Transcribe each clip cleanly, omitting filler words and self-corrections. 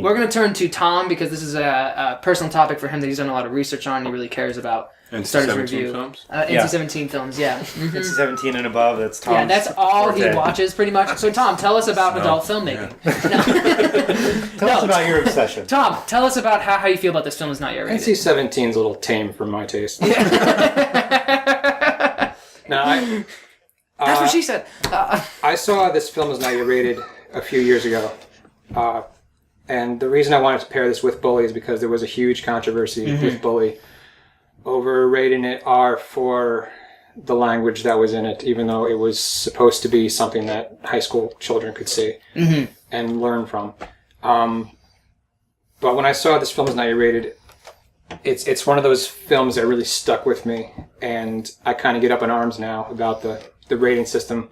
We're going to turn to Tom because this is a personal topic for him that he's done a lot of research on and he really cares about. NC-17 films? NC-17 films, yeah. Mm-hmm. NC-17 and above, that's Tom's. Yeah, that's all he watches pretty much. So Tom, tell us about adult filmmaking. Yeah. Tell us about your obsession. Tom, tell us about how you feel about this film is not yet rated. NC-17's a little tame for my taste. Yeah. No, that's what she said. I saw this film is not yet rated a few years ago. And the reason I wanted to pair this with Bully is because there was a huge controversy with Bully over rating it R for the language that was in it, even though it was supposed to be something that high school children could see and learn from. But when I saw this film is not yet rated, it's one of those films that really stuck with me, and I kind of get up in arms now about the rating system,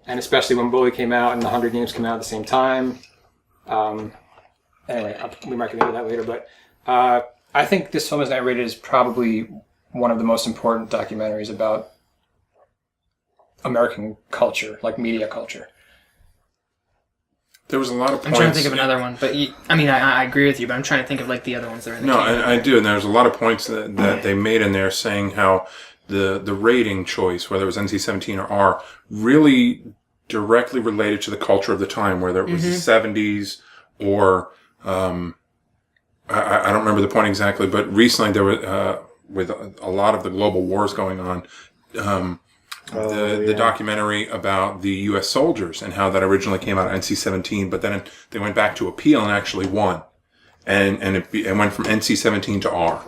and especially when Bully came out and the Hunger Games came out at the same time. Anyway, we might get into that later, but I think this film is not rated is probably one of the most important documentaries about American culture, like media culture. There was a lot of points. I'm trying to think of another one, but I agree with you, but I'm trying to think of like the other ones that are in the No, I do, and there's a lot of points that they made in there saying how the rating choice, whether it was NC-17 or R, really directly related to the culture of the time, whether it was the 70s or I don't remember the point exactly, but recently there was with a lot of the global wars going on, the documentary about the U.S. soldiers and how that originally came out NC-17, but then they went back to appeal and actually won, and it went from NC-17 to R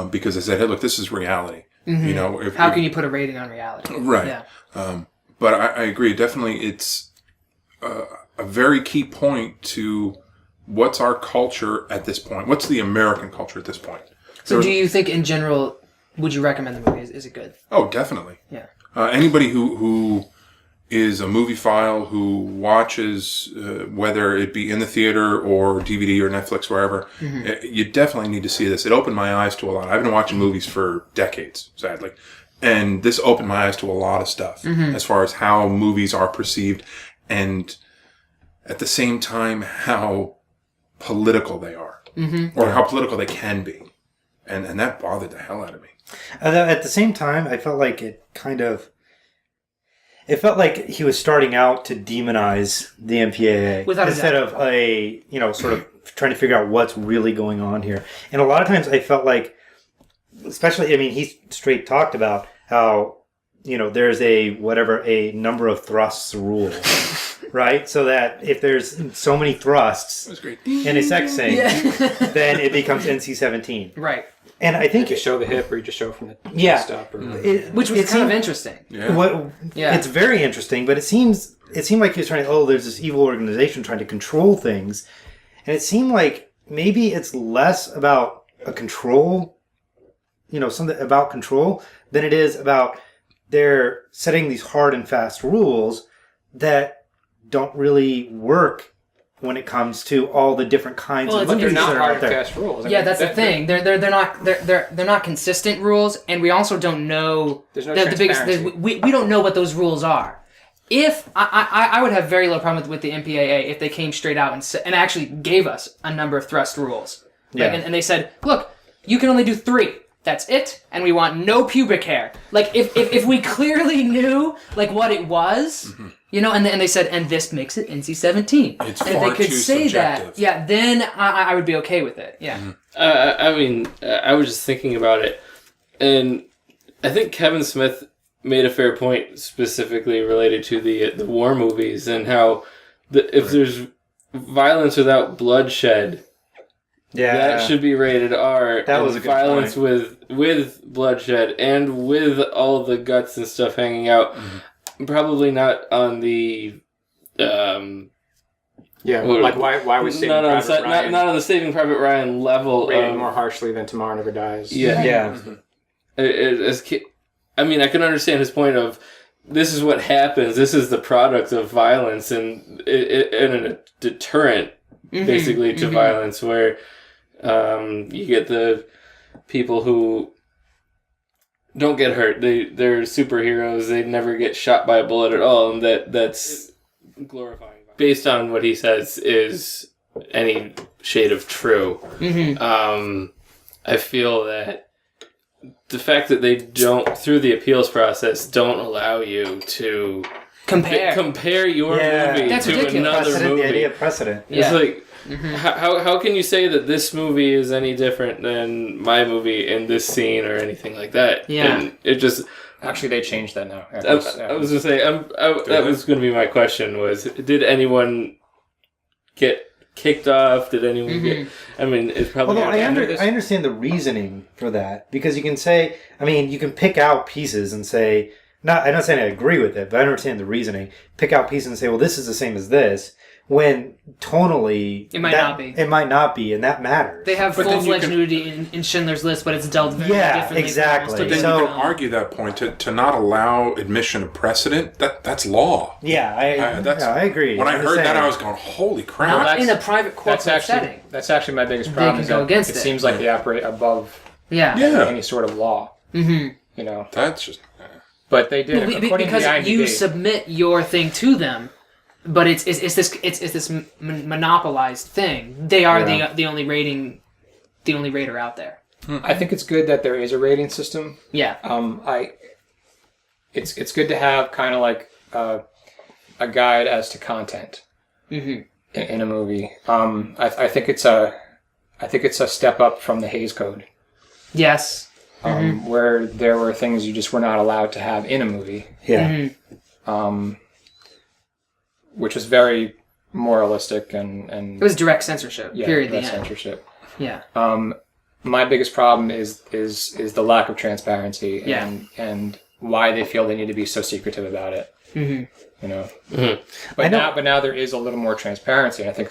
because they said, "Hey, look, this is reality." You know, how can you put a rating on reality? Right. Yeah. But I agree. Definitely, it's a very key point to what's our culture at this point. What's the American culture at this point? So do you think in general, would you recommend the movie? Is it good? Oh, definitely. Yeah. Anybody who is a moviephile, who watches, whether it be in the theater or DVD or Netflix, wherever, you definitely need to see this. It opened my eyes to a lot. I've been watching movies for decades, sadly. And this opened my eyes to a lot of stuff as far as how movies are perceived and at the same time how political they are or how political they can be. And that bothered the hell out of me. At the same time, I felt like it felt like he was starting out to demonize the MPAA instead of sort of trying to figure out what's really going on here. And a lot of times I felt like, especially, he straight talked about how, there's a number of thrusts rule, right? So that if there's so many thrusts in a sex scene, then it becomes NC-17. Right. And I think you show the hip or you just show from the stop. Which was kind of interesting. Yeah. It's very interesting, but it seemed like he was trying to, there's this evil organization trying to control things. And it seemed like maybe it's less about a control, something about control, than it is about they're setting these hard and fast rules that don't really work when it comes to all the different kinds of movies that are out there. Fast rules. That's the thing. They're not consistent rules, and we also don't know. There's no transparency. We don't know what those rules are. If I would have very low problem with the MPAA if they came straight out and actually gave us a number of thrust rules, right? And they said, look, you can only do 3. That's it, and we want no pubic hair. Like if we clearly knew like what it was. And they said, and this makes it NC-17. It's and far if they could too say subjective. that, then I would be okay with it. Yeah. I was just thinking about it, and I think Kevin Smith made a fair point specifically related to the war movies and how if there's violence without bloodshed, that should be rated R. That was a good violence point. with bloodshed and with all the guts and stuff hanging out. Probably not on the like why was Saving Private Ryan not on the Saving Private Ryan level rated more harshly than Tomorrow Never Dies. I can understand his point of this is what happens. This is the product of violence and a deterrent basically to violence, where you get the people who don't get hurt. They're superheroes. They never get shot by a bullet at all, and that's glorifying. Based on what he says is any shade of true. Mm-hmm. I feel that the fact that they don't, through the appeals process, don't allow you to compare your movie That's to ridiculous. another Precedent, movie. the idea of precedent. It's like, how can you say that this movie is any different than my movie in this scene or anything like that? Yeah. And it just... Actually, they changed that now. I was going to say, that was going to be my question was, did anyone get kicked off? Did anyone get... I mean, it's probably... Although I understand the reasoning for that, because you can say, I mean, you can pick out pieces and say, I'm not saying I agree with it, but I understand the reasoning. Pick out pieces and say, well, this is the same as this, when tonally... It might not be. It might not be, and that matters. They have full-fledged nudity in Schindler's List, but it's dealt very differently. Exactly. But then you can argue that point to not allow admission of precedent. That's law. Yeah, I agree. When I heard that, I was going, "Holy crap!" Not in a private corporate setting. That's actually my biggest problem. They can go against it. It seems like they operate above any sort of law. Mm-hmm. You know, That's just. But they did according because to the IMDb. you submit your thing to them, but it's this monopolized thing. They are the only rater out there. I think it's good that there is a rating system. Yeah. It's good to have kind of like a guide as to content in a movie. I think it's a step up from the Hays Code. Yes. Where there were things you just were not allowed to have in a movie. Yeah. Which was very moralistic and it was direct censorship. Period. Direct The end. censorship. Yeah. My biggest problem is the lack of transparency and why they feel they need to be so secretive about it. You know. But now there is a little more transparency, and I think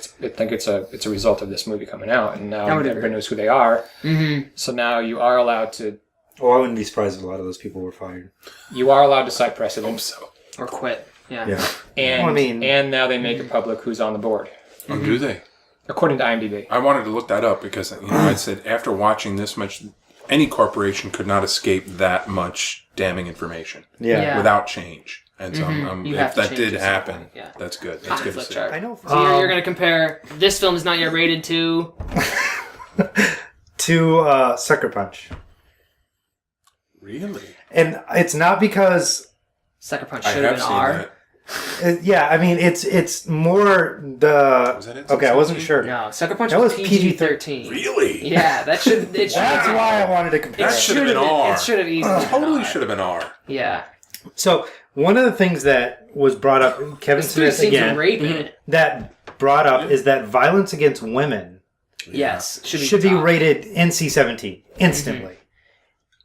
it's a result of this movie coming out, and now everybody knows who they are. So now you are allowed to. Oh, I wouldn't be surprised if a lot of those people were fired. You are allowed to cite precedent. Or quit. Yeah. And now they make it public who's on the board. Oh, do they? According to IMDb. I wanted to look that up because I said after watching this much, any corporation could not escape that much damning information without change. And so if that did happen, that's good. That's good to see. I know. So you're going to compare this film is not yet rated to Sucker Punch. Really? And it's not because Sucker Punch should have been R. I mean it's more the. Was that it? Okay, I wasn't sure. No, Sucker Punch That was was PG-13. Really? Yeah, that should. That's why I wanted to compare. That should have been R. It should have easily. Totally should have been R. Yeah. So one of the things that was brought up, Kevin Smith again, rape in it. that brought up is that violence against women Yes, should be rated NC-17 instantly.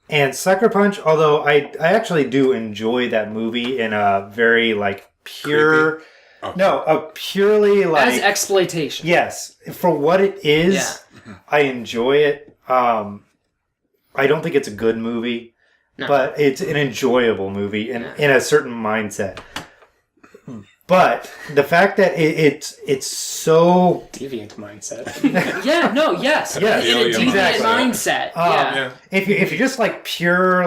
And Sucker Punch, although I actually do enjoy that movie in a very pure, a purely as exploitation. Yes, for what it is, I enjoy it. I don't think it's a good movie. No. But it's an enjoyable movie in a certain mindset. But the fact that it's so deviant mindset. In a deviant mindset. If you're just pure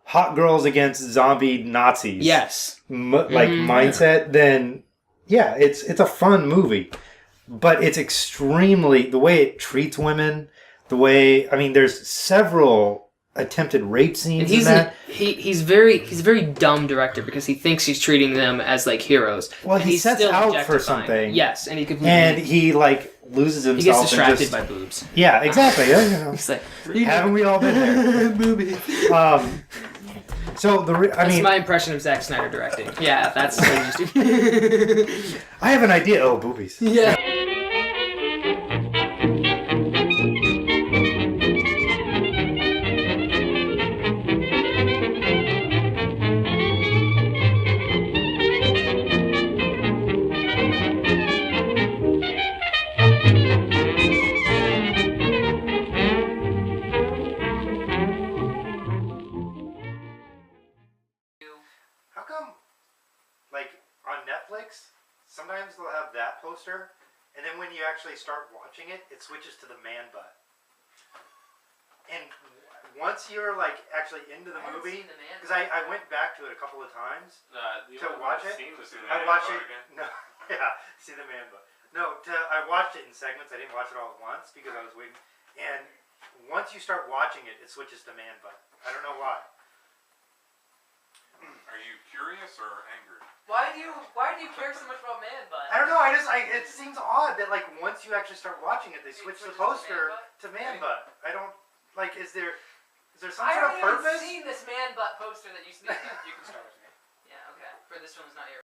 hot girls against zombie Nazis. Yes. Mindset, then it's a fun movie. But it's extremely the way it treats women, there's several attempted rape scenes in that. He's very dumb director because he thinks he's treating them as heroes. Well, he sets out for something. Yes, and he loses himself. He gets distracted by boobs. Yeah, exactly. He's like, haven't we all been there? Boobies. So that's my impression of Zack Snyder directing. Yeah, that's what he's doing. I have an idea. Oh, boobies. Yeah. Sometimes they'll have that poster, and then when you actually start watching it, it switches to the man butt. And once you're actually into the movie, because I went back to it a couple of times to watch it. I watch it. No, see the man butt. No, I watched it in segments. I didn't watch it all at once because I was waiting. And once you start watching it, it switches to man butt. I don't know why. Are you curious or angry? Why do you care so much about man butt? I don't know. It seems odd that like once you actually start watching it, they switch the poster to man butt. I don't like. Is there some sort of purpose? I haven't even seen this man butt poster that you can start with me. Yeah, okay. For this film's not your